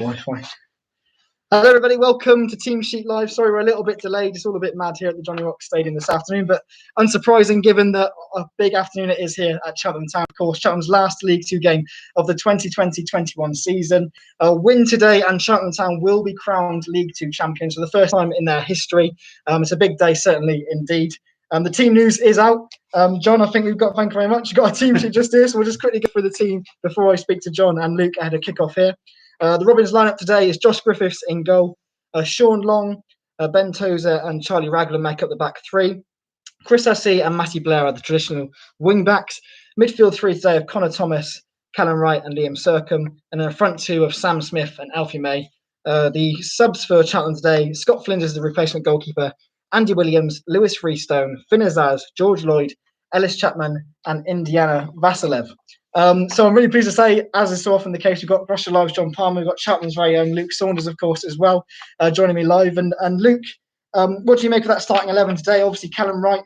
Wi-Fi. Hello everybody, welcome to Teamsheet Live. Sorry we're a little bit delayed, it's all a bit mad here at the Jonny-Rocks Stadium this afternoon, but unsurprising given that a big afternoon it is here at Cheltenham Town. Of course, Cheltenham's last League Two game of the 2020-21 season. A win today and Cheltenham Town will be crowned League Two champions for the first time in their history. It's a big day, certainly indeed. The team news is out. John, I think thank you very much. We've got a team sheet just here, so we'll just quickly go through the team before I speak to John and Luke ahead of kick-off here. The Robins lineup today is Josh Griffiths in goal, Sean Long, Ben Tozer and Charlie Raglan make up the back three. Chris Hussey and Matty Blair are the traditional wing backs. Midfield three today of Connor Thomas, Callum Wright and Liam Sercombe, and then a front two of Sam Smith and Alfie May. The subs for Cheltenham today, Scott Flinders is the replacement goalkeeper, Andy Williams, Lewis Freestone, Finn Azaz, George Lloyd, Ellis Chapman and Indiana Vasilev. So I'm really pleased to say, as is so often the case, we've got Russia Live's John Palmer, we've got Cheltenham's very own Luke Saunders, of course, as well, joining me live. And Luke, what do you make of that starting 11 today? Obviously, Callum Wright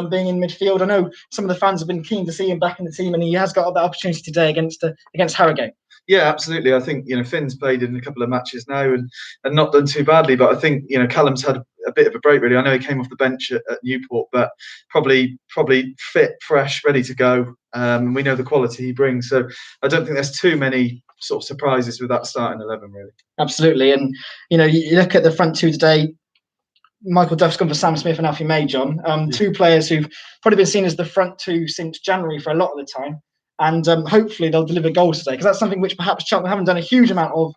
being in midfield. I know some of the fans have been keen to see him back in the team, and he has got that opportunity today against Harrogate. Yeah, absolutely. I think Finn's played in a couple of matches now and not done too badly. But I think Callum's had a bit of a break really. I know he came off the bench at Newport, but probably fit, fresh, ready to go. We know the quality he brings, so I don't think there's too many sort of surprises with that starting 11 really. Absolutely, and you look at the front two today. Michael Duff's gone for Sam Smith and Alfie May, John. Two players who've probably been seen as the front two since January for a lot of the time. And hopefully they'll deliver goals today, because that's something which perhaps Cheltenham haven't done a huge amount of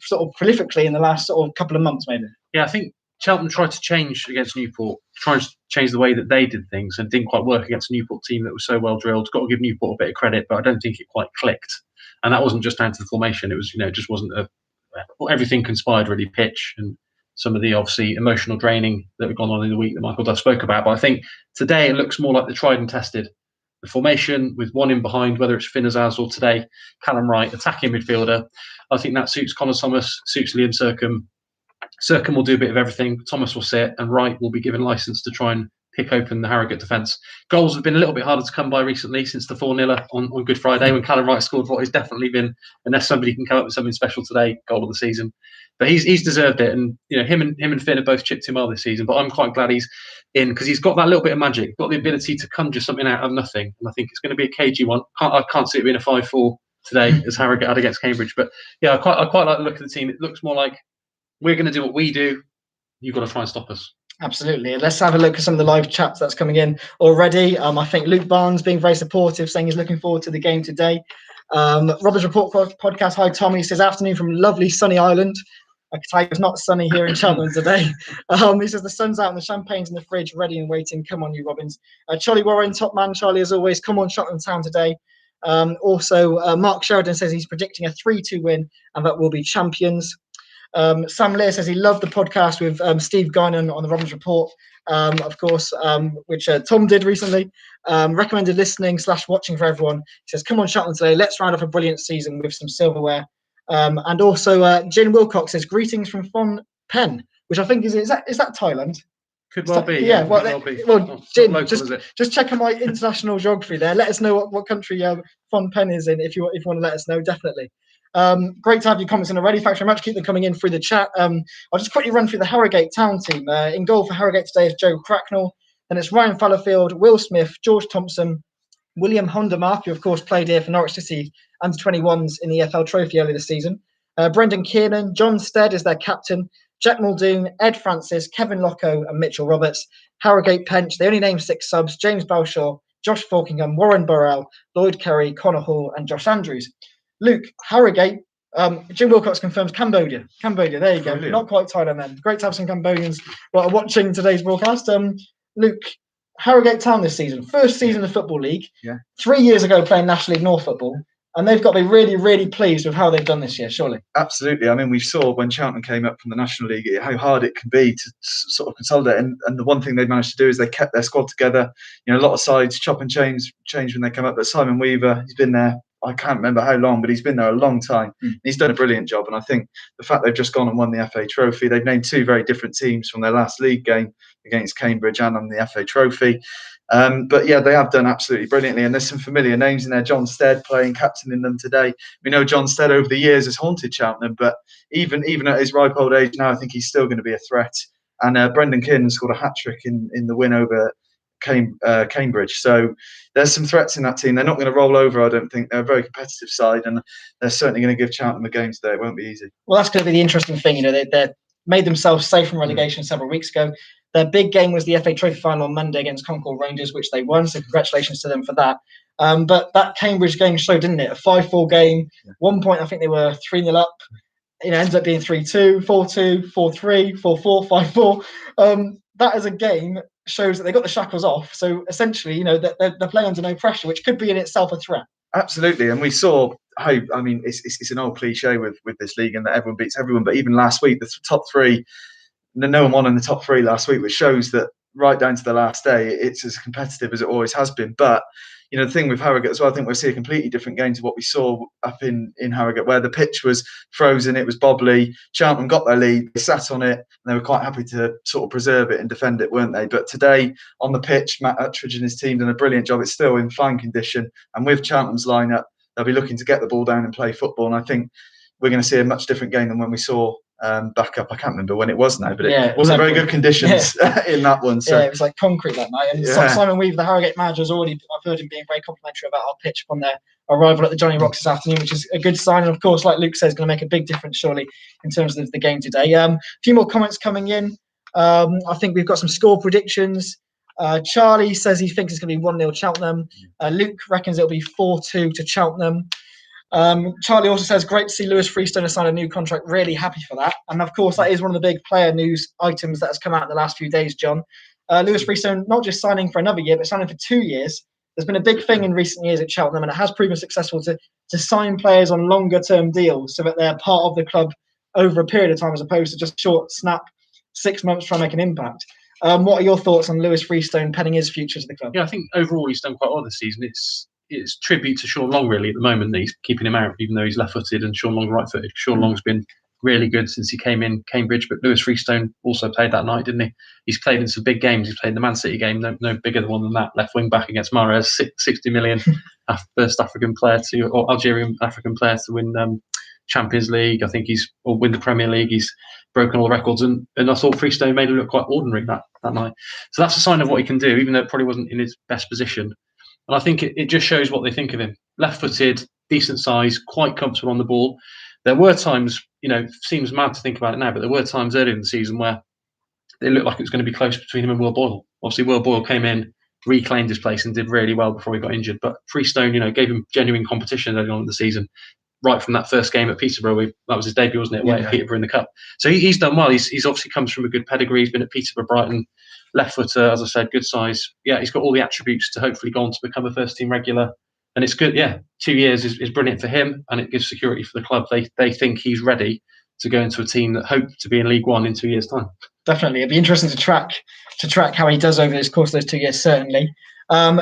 sort of prolifically in the last sort of couple of months, maybe. Yeah, I think Cheltenham tried to change against Newport, trying to change the way that they did things, and didn't quite work against a Newport team that was so well drilled. Got to give Newport a bit of credit, but I don't think it quite clicked. And that wasn't just down to the formation; it was it just wasn't everything conspired really. Pitch and some of the obviously emotional draining that had gone on in the week that Michael Duff spoke about. But I think today it looks more like the tried and tested. The formation with one in behind, whether it's Finn Azaz or today Callum Wright, attacking midfielder. I think that suits Connor Thomas, suits Liam Sercombe. Sercombe will do a bit of everything. Thomas will sit, and Wright will be given license to try and pick open the Harrogate defence. Goals have been a little bit harder to come by recently since the 4-0 on Good Friday, when Callum Wright scored what has definitely been, unless somebody can come up with something special today, goal of the season. But he's deserved it, and him and Finn have both chipped him well this season. But I'm quite glad he's in, because he's got that little bit of magic, got the ability to conjure something out of nothing. And I think it's going to be a cagey one. I can't see it being a 5-4 today as Harrogate had against Cambridge. But yeah, I quite like the look of the team. It looks more like we're going to do what we do. You've got to try and stop us. Absolutely. Let's have a look at some of the live chats that's coming in already. I think Luke Barnes being very supportive, saying he's looking forward to the game today. Robert's Report podcast. Hi, Tommy. He says, afternoon from lovely sunny Ireland. I can tell you it's not sunny here in Cheltenham today. He says the sun's out and the champagne's in the fridge, ready and waiting. Come on, you Robins. Charlie Warren, top man. Charlie, as always, come on, Cheltenham Town today. Also, Mark Sheridan says he's predicting a 3-2 win and that we'll be champions. Sam Lear says he loved the podcast with Steve Guinan on the Robins Report, of course, which Tom did recently. Recommended listening / watching for everyone. He says, come on, Cheltenham today. Let's round off a brilliant season with some silverware. And also, Jin Wilcox says, greetings from Phnom Penh, which I think is that Thailand? Could well be. Yeah, well, Jin, local, just check on my international geography there. Let us know what country Phnom Penh is in if you want to let us know, definitely. Great to have your comments in already. Thanks very much. Keep them coming in through the chat. I'll just quickly run through the Harrogate Town team. In goal for Harrogate today is Joe Cracknell. Then it's Ryan Fallowfield, Will Smith, George Thompson, William Hondermark, who of course played here for Norwich City under-21s in the EFL Trophy earlier this season. Brendan Kiernan, John Stead is their captain. Jack Muldoon, Ed Francis, Kevin Locko and Mitchell Roberts. Harrogate Bench, they only named 6 subs. James Belshaw, Josh Falkingham, Warren Burrell, Lloyd Kerry, Connor Hall and Josh Andrews. Luke, Harrogate, Jim Wilcox confirms Cambodia. Cambodia, there you go. Brilliant. Not quite Thailand then. Great to have some Cambodians watching today's broadcast. Luke, Harrogate Town this season, first season of the Football League. Yeah. 3 years ago playing National League North football. And they've got to be really, really pleased with how they've done this year, surely. Absolutely. I mean, we saw when Cheltenham came up from the National League how hard it can be to sort of consolidate. And the one thing they've managed to do is they kept their squad together. A lot of sides chop and change when they come up. But Simon Weaver, he's been there, I can't remember how long, but he's been there a long time. He's done a brilliant job. And I think the fact they've just gone and won the FA Trophy, they've named 2 very different teams from their last league game against Cambridge and on the FA Trophy. But yeah, they have done absolutely brilliantly, and there's some familiar names in there. John Stead captaining them today. We know John Stead over the years has haunted Cheltenham, but even at his ripe old age now, I think he's still going to be a threat. And Brendan Kiernan scored a hat-trick in the win over Cambridge. So there's some threats in that team. They're not going to roll over, I don't think. They're a very competitive side, and they're certainly going to give Cheltenham a game today. It won't be easy. Well, that's going to be the interesting thing. They made themselves safe from relegation several weeks ago. Their big game was the FA Trophy final on Monday against Concord Rangers, which they won. So congratulations to them for that. But that Cambridge game showed, didn't it? A 5-4 game. 1 point, I think they were 3-0 up. Ended up being 3-2, 4-2, 4-3, 4-4, 5-4. That as a game shows that they got the shackles off. So essentially, they're playing under no pressure, which could be in itself a threat. Absolutely, and we saw how. I mean, it's an old cliche with this league, and that everyone beats everyone. But even last week, the top three, no one won in the top three last week, which shows that right down to the last day, it's as competitive as it always has been. But the thing with Harrogate as well, I think we'll see a completely different game to what we saw up in Harrogate, where the pitch was frozen, it was bobbly. Cheltenham got their lead, they sat on it, and they were quite happy to sort of preserve it and defend it, weren't they? But today on the pitch, Matt Uttridge and his team done a brilliant job. It's still in fine condition, and with Cheltenham's lineup, they'll be looking to get the ball down and play football. And I think we're going to see a much different game than when we saw back up. I can't remember when it was now, but it wasn't very good conditions in that one. So it was like concrete that night. And Simon Weaver, the Harrogate manager, I've heard him being very complimentary about our pitch upon their arrival at the Jonny-Rocks this afternoon, which is a good sign. And of course, like Luke says, going to make a big difference surely in terms of the game today. A few more comments coming in. I think we've got some score predictions. Charlie says he thinks it's going to be 1-0 Cheltenham. Luke reckons it'll be 4-2 to Cheltenham. Charlie also says, great to see Lewis Freestone has signed a new contract. Really happy for that. And of course, that is one of the big player news items that has come out in the last few days, John. Lewis Freestone, not just signing for another year, but signing for 2 years. There's been a big thing in recent years at Cheltenham, and it has proven successful to sign players on longer term deals so that they're part of the club over a period of time as opposed to just short snap 6 months trying to make an impact. What are your thoughts on Lewis Freestone penning his future to the club? Yeah, I think overall he's done quite well this season. It's tribute to Sean Long really at the moment that he's keeping him out, even though he's left-footed and Sean Long right-footed. Sean Long's been really good since he came in Cambridge, but Lewis Freestone also played that night, didn't he? He's played in some big games. He's played in the Man City game, no bigger one than that. Left wing back against Mahrez, 60 million, first African player or Algerian African player to win Champions League. I think or win the Premier League. He's broken all the records, and I thought Freestone made him look quite ordinary that night. So that's a sign of what he can do, even though it probably wasn't in his best position. And I think it just shows what they think of him. Left-footed, decent size, quite comfortable on the ball. There were times, seems mad to think about it now, but there were times earlier in the season where it looked like it was going to be close between him and Will Boyle. Obviously, Will Boyle came in, reclaimed his place and did really well before he got injured. But Freestone, gave him genuine competition early on in the season. Right from that first game at Peterborough, that was his debut, wasn't it? Away at Peterborough in the Cup. So he's done well. He's obviously comes from a good pedigree. He's been at Peterborough, Brighton, left footer, as I said, good size. Yeah, he's got all the attributes to hopefully go on to become a first team regular. And it's good. Yeah, 2 years is brilliant for him, and it gives security for the club. They think he's ready to go into a team that hope to be in League One in 2 years' time. Definitely, it'd be interesting to track how he does over this course of those 2 years. Certainly.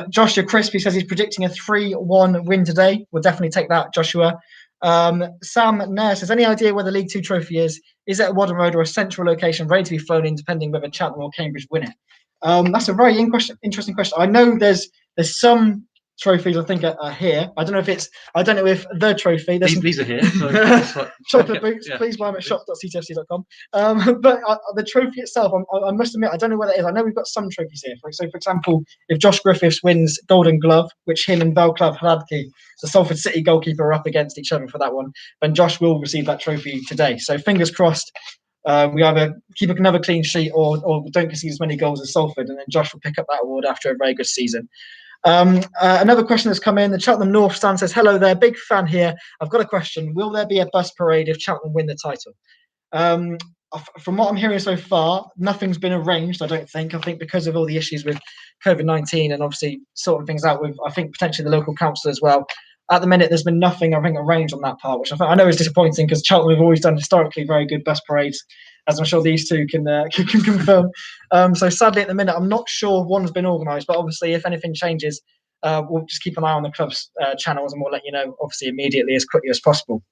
Joshua Crispy says he's predicting a 3-1 win today. We'll definitely take that, Joshua. Sam Nair says, any idea where the League Two trophy is? Is it at Wadham Road or a central location ready to be flown in, depending whether Cheltenham or Cambridge win it? That's a very interesting question. I know there's some trophies I think are here. I don't know if the trophy. These are here. So chocolate boots. Yeah. Please buy them at shop.ctfc.com. But the trophy itself, I must admit, I don't know where that is. I know we've got some trophies here. So, for example, if Josh Griffiths wins Golden Glove, which him and Velklav Hladky, the Salford City goalkeeper, are up against each other for that one, then Josh will receive that trophy today. So fingers crossed. We either keep another clean sheet or don't concede as many goals as Salford, and then Josh will pick up that award after a very good season. Another question that's come in. The Cheltenham North stand says, hello there, big fan here. I've got a question. Will there be a bus parade if Cheltenham win the title? From what I'm hearing so far, nothing's been arranged, I don't think. I think because of all the issues with COVID-19 and obviously sorting things out with, I think, potentially the local council as well. At the minute, there's been nothing, I think, arranged on that part, which I know is disappointing because Cheltenham have always done historically very good bus parades, as I'm sure these two can confirm. So sadly, at the minute, I'm not sure one's been organised, but obviously, if anything changes, we'll just keep an eye on the club's channels and we'll let you know, obviously, immediately as quickly as possible.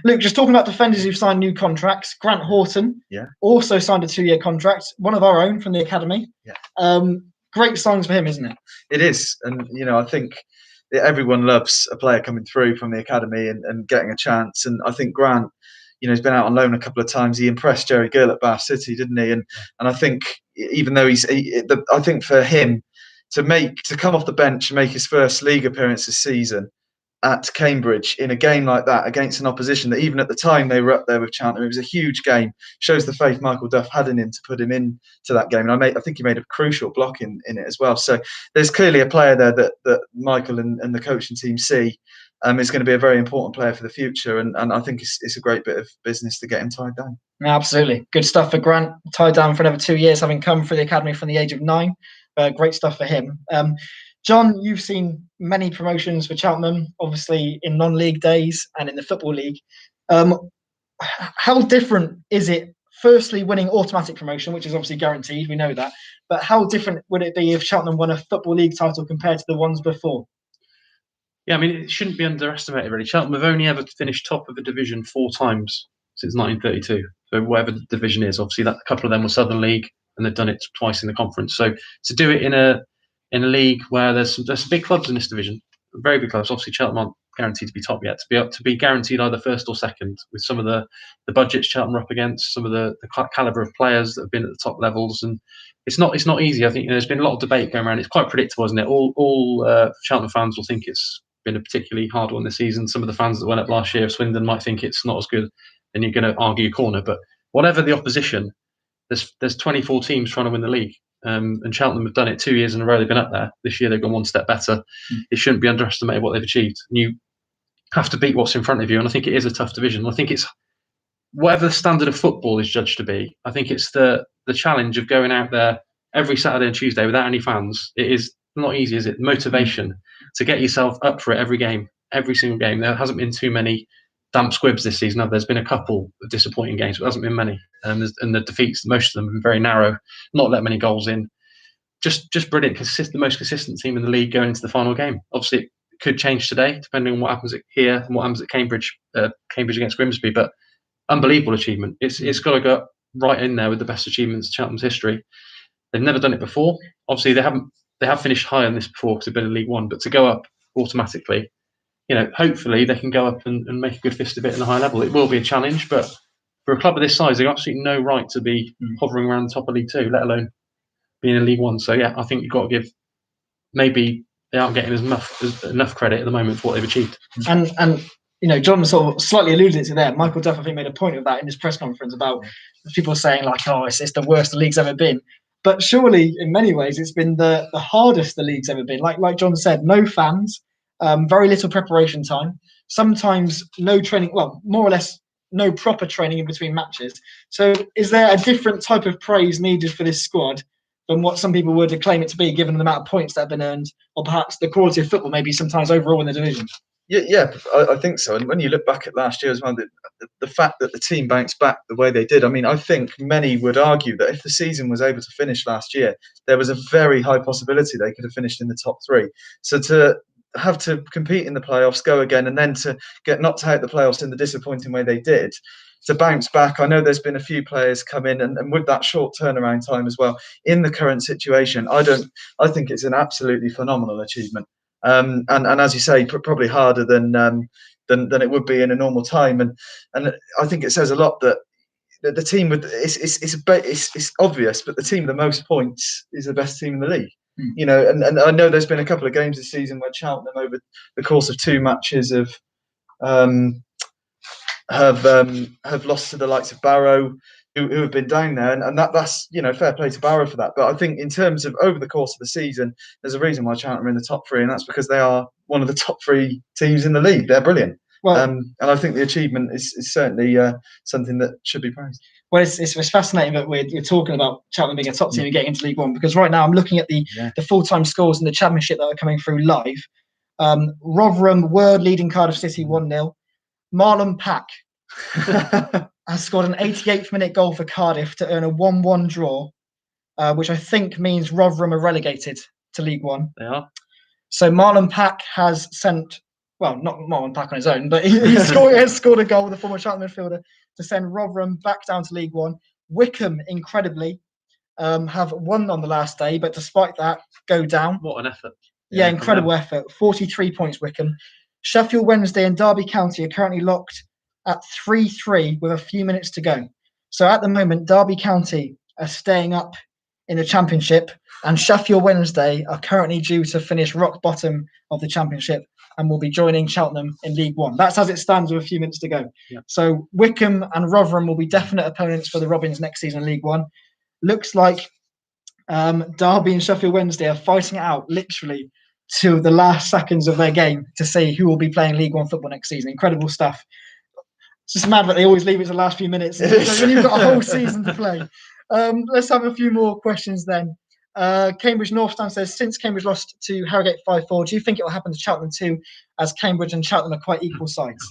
Luke, just talking about defenders who've signed new contracts, Grant Horton also signed a 2-year contract, one of our own from the academy. great signs for him, isn't it? It is, and I think everyone loves a player coming through from the academy and getting a chance. And I think Grant, he's been out on loan a couple of times. He impressed Jerry Gill at Bath City, didn't he? And I think even though I think for him to come off the bench and make his first league appearance this season at Cambridge in a game like that against an opposition that even at the time they were up there with Cheltenham, it was a huge game. Shows the faith Michael Duff had in him to put him into that game, and I think he made a crucial block in it as well. So there's clearly a player there that Michael and the coaching team see is going to be a very important player for the future, and I think it's a great bit of business to get him tied down. Absolutely, good stuff for Grant, tied down for another 2 years, having come through the academy from the age of 9. Great stuff for him. John, you've seen many promotions for Cheltenham, obviously in non-league days and in the Football League. How different is it, firstly, winning automatic promotion, which is obviously guaranteed, we know that, but how different would it be if Cheltenham won a Football League title compared to the ones before? Yeah, I mean, it shouldn't be underestimated, really. Cheltenham have only ever finished top of a division 4 times since 1932. So whatever the division is, obviously a couple of them were Southern League, and they've done it twice in the conference. So to do it in a league where there's some big clubs in this division, very big clubs. Obviously, Cheltenham aren't guaranteed to be top yet. To be guaranteed either first or second, with some of the budgets Cheltenham are up against, some of the calibre of players that have been at the top levels, and it's not easy. I think there's been a lot of debate going around. It's quite predictable, isn't it? All Cheltenham fans will think it's been a particularly hard one this season. Some of the fans that went up last year of Swindon might think it's not as good, and you're going to argue your corner. But whatever the opposition, there's 24 teams trying to win the league. And Cheltenham have done it 2 years in a row. They've been up there. This year they've gone one step better. It shouldn't be underestimated what they've achieved. And you have to beat what's in front of you. And I think it is a tough division. I think it's whatever the standard of football is judged to be. I think it's the challenge of going out there every Saturday and Tuesday without any fans. It is not easy, is it? Motivation to get yourself up for it every game, every single game. There hasn't been too many damp squibs this season. There's been a couple of disappointing games, but there hasn't been many. And the defeats, most of them have been very narrow, not let many goals in. Just brilliant. The most consistent team in the league going into the final game. Obviously, it could change today, depending on what happens here and what happens at Cambridge against Grimsby. But unbelievable achievement. It's got to go right in there with the best achievements in Cheltenham's history. They've never done it before. Obviously, they have finished higher than this before because they've been in League One. But to go up automatically, hopefully they can go up and make a good fist of it in a high level. It will be a challenge, but for a club of this size, they've absolutely no right to be hovering around the top of League Two, let alone being in League One. So yeah, I think you've got to give. Maybe they aren't getting enough credit at the moment for what they've achieved. And John sort of slightly alluded to there. Michael Duff, I think, made a point of that in his press conference about people saying like, "Oh, it's the worst the league's ever been." But surely, in many ways, it's been the hardest the league's ever been. Like John said, no fans, very little preparation time, sometimes no training. Well, more or less no proper training in between matches. So, is there a different type of praise needed for this squad than what some people would claim it to be, given the amount of points that have been earned, or perhaps the quality of football, maybe sometimes overall in the division? Yeah, I think so. And when you look back at last year as well, the fact that the team bounced back the way they did, I mean, I think many would argue that if the season was able to finish last year, there was a very high possibility they could have finished in the top 3. So to have to compete in the playoffs, go again, and then to get knocked out the playoffs in the disappointing way they did, to bounce back. I know there's been a few players come in, and with that short turnaround time as well, in the current situation, I think it's an absolutely phenomenal achievement. And as you say, probably harder than it would be in a normal time. And I think it says a lot that the team with it's obvious, but the team with the most points is the best team in the league. And I know there's been a couple of games this season where Cheltenham, over the course of 2 matches, have lost to the likes of Barrow, who have been down there, and that's fair play to Barrow for that. But I think in terms of over the course of the season, there's a reason why Cheltenham are in the top 3, and that's because they are one of the top 3 teams in the league. They're brilliant. Well, and I think the achievement is certainly something that should be praised. Well, it's fascinating that we're talking about Cheltenham being a top team and getting into League One, because right now I'm looking at the full-time scores in the Championship that are coming through live. Rotherham were leading Cardiff City 1-0. Marlon Pack has scored an 88th minute goal for Cardiff to earn a 1-1 draw, which I think means Rotherham are relegated to League One. They are. So Marlon Pack has sent, well, not Marlon Pack on his own, but he has scored a goal, the former Cheltenham midfielder, to send Rotherham back down to League One. Wickham, incredibly, have won on the last day, but despite that, go down. What an effort. Yeah, incredible effort. 43 points, Wickham. Sheffield Wednesday and Derby County are currently locked at 3-3 with a few minutes to go. So at the moment, Derby County are staying up in the Championship, and Sheffield Wednesday are currently due to finish rock bottom of the Championship and will be joining Cheltenham in League One. That's as it stands with a few minutes to go. Yeah. So Wickham and Rotherham will be definite opponents for the Robins next season in League One. Looks like Derby and Sheffield Wednesday are fighting it out literally to the last seconds of their game to see who will be playing League One football next season. Incredible stuff. It's just mad that they always leave it to the last few minutes when you've got a whole season to play. Let's have a few more questions then. Cambridge Northtown says, since Cambridge lost to Harrogate 5-4, do you think it will happen to Cheltenham too, as Cambridge and Cheltenham are quite equal sides?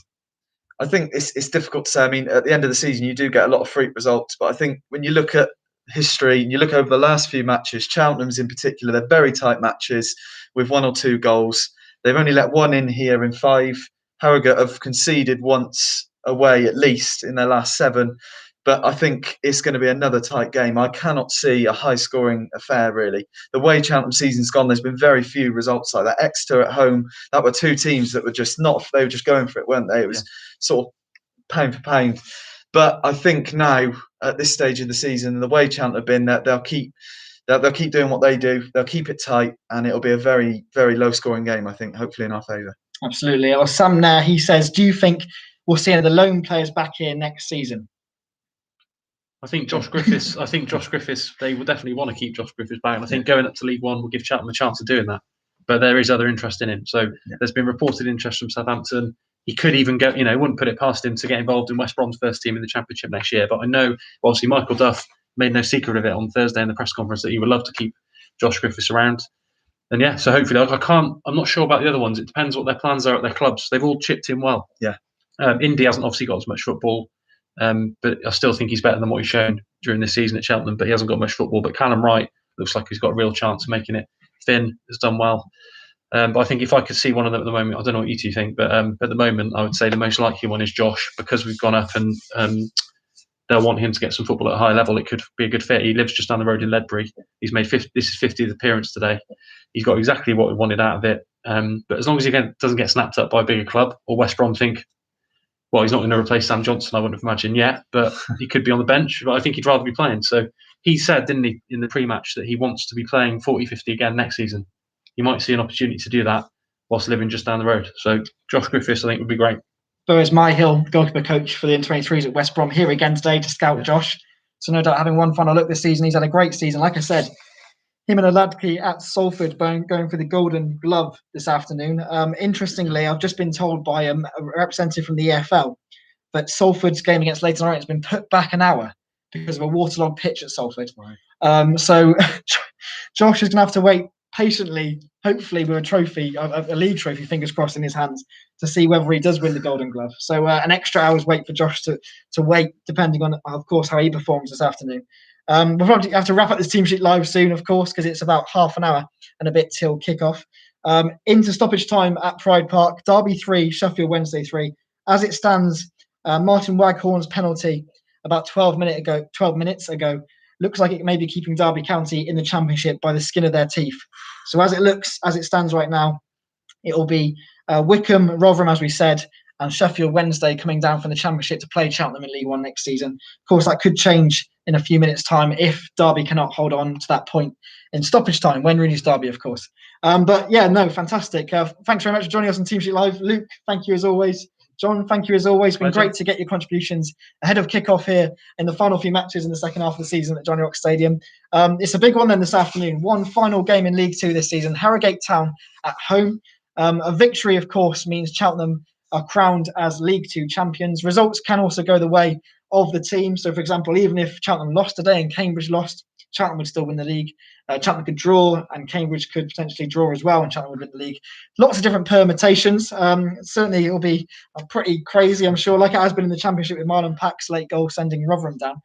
I think it's difficult to say. I mean, at the end of the season, you do get a lot of freak results, but I think when you look at history and you look over the last few matches, Cheltenham's in particular, they're very tight matches with 1 or 2 goals. They've only let 1 in here in 5. Harrogate have conceded once away at least in their last 7. But I think it's going to be another tight game. I cannot see a high-scoring affair, really. The way Cheltenham season's gone, there's been very few results like that. Exeter at home, that were 2 teams that were just they were just going for it, weren't they? It was sort of pound for pound. But I think now, at this stage of the season, the way Cheltenham have been, that they'll keep doing what they do. They'll keep it tight, and it'll be a very, very low-scoring game, I think, hopefully in our favour. Absolutely. Or Sam Nair, he says, do you think we'll see any of the loan players back here next season? I think Josh Griffiths, they will definitely want to keep Josh Griffiths back. And I think going up to League One will give Cheltenham a chance of doing that. But there is other interest in him. So there's been reported interest from Southampton. He could even go, wouldn't put it past him to get involved in West Brom's first team in the Championship next year. But I know, obviously, Michael Duff made no secret of it on Thursday in the press conference that he would love to keep Josh Griffiths around. And yeah, so hopefully, I'm not sure about the other ones. It depends what their plans are at their clubs. They've all chipped in well. Yeah. Indy hasn't obviously got as much football. But I still think he's better than what he's shown during this season at Cheltenham, but he hasn't got much football. But Callum Wright looks like he's got a real chance of making it. Finn has done well. But I think if I could see one of them at the moment, I don't know what you two think, but at the moment, I would say the most likely one is Josh, because we've gone up and they'll want him to get some football at a high level. It could be a good fit. He lives just down the road in Ledbury. He's made this is 50th appearance today. He's got exactly what we wanted out of it. But as long as he doesn't get snapped up by a bigger club, or West Brom think, well, he's not going to replace Sam Johnson, I wouldn't have imagined yet, but he could be on the bench. But I think he'd rather be playing. So he said, didn't he, in the pre-match, that he wants to be playing 40-50 again next season. He might see an opportunity to do that whilst living just down the road. So Josh Griffiths, I think, would be great. Boaz Myhill, goalkeeper coach for the Under-23s at West Brom, here again today to scout Josh. So no doubt having one final look this season. He's had a great season. Like I said, him and Aladke at Salford going for the Golden Glove this afternoon. Interestingly, I've just been told by a representative from the EFL that Salford's game against Leyton Orient has been put back an hour because of a waterlogged pitch at Salford. Right. So Josh is going to have to wait patiently, hopefully with a trophy, a league trophy, fingers crossed, in his hands, to see whether he does win the Golden Glove. So an extra hour's wait for Josh to wait, depending on, of course, how he performs this afternoon. We'll probably have to wrap up this team sheet live soon, of course, because it's about half an hour and a bit till kickoff. Into stoppage time at Pride Park, Derby 3, Sheffield Wednesday 3. As it stands, Martin Waghorn's penalty about 12 minutes ago looks like it may be keeping Derby County in the Championship by the skin of their teeth. So as it stands right now, it will be Wickham, Rotherham, as we said, and Sheffield Wednesday coming down from the Championship to play Cheltenham in League One next season. Of course, that could change in a few minutes' time if Derby cannot hold on to that point in stoppage time, when Rooney's Derby, of course. But yeah, no, fantastic. Thanks very much for joining us on Team Sheet Live. Luke, thank you as always. John, thank you as always. It's been great to get your contributions ahead of kickoff here in the final few matches in the second half of the season at Jonny-Rocks Stadium. It's a big one then this afternoon. One final game in League Two this season. Harrogate Town at home. A victory, of course, means Cheltenham are crowned as League Two champions. Results can also go the way of the team. So, for example, even if Cheltenham lost today and Cambridge lost, Cheltenham would still win the league. Cheltenham could draw and Cambridge could potentially draw as well, and Cheltenham would win the league. Lots of different permutations. Certainly, it'll be pretty crazy, I'm sure, like it has been in the Championship with Marlon Pack's late goal sending Rotherham down.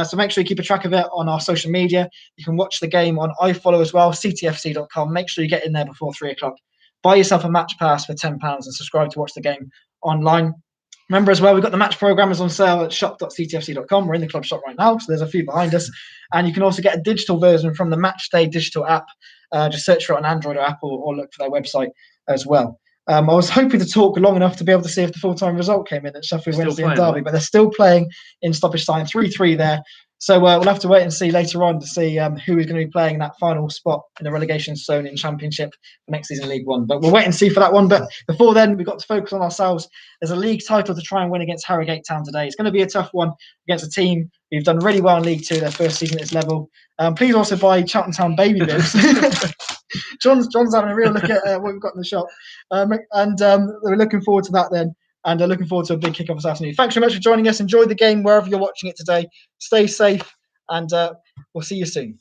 So make sure you keep a track of it on our social media. You can watch the game on iFollow as well, ctfc.com. Make sure you get in there before 3 o'clock. Buy yourself a match pass for £10 and subscribe to watch the game online. Remember as well, we've got the match programmers on sale at shop.ctfc.com. We're in the club shop right now, so there's a few behind us. And you can also get a digital version from the Matchday digital app. Just search for it on Android or Apple, or look for their website as well. I was hoping to talk long enough to be able to see if the full-time result came in at Sheffield Wednesday and Derby, but they're still playing in stoppage time, 3-3 there. So we'll have to wait and see later on to see who is going to be playing that final spot in the relegation zone in Championship for next season League One. But we'll wait and see for that one. But before then, we've got to focus on ourselves. There's a league title to try and win against Harrogate Town today. It's going to be a tough one against a team who've done really well in League Two, their first season at this level. Please also buy Cheltenham Town baby bibs. John's having a real look at what we've got in the shop. We're looking forward to that then. And looking forward to a big kick-off this afternoon. Thanks very much for joining us. Enjoy the game wherever you're watching it today. Stay safe, and we'll see you soon.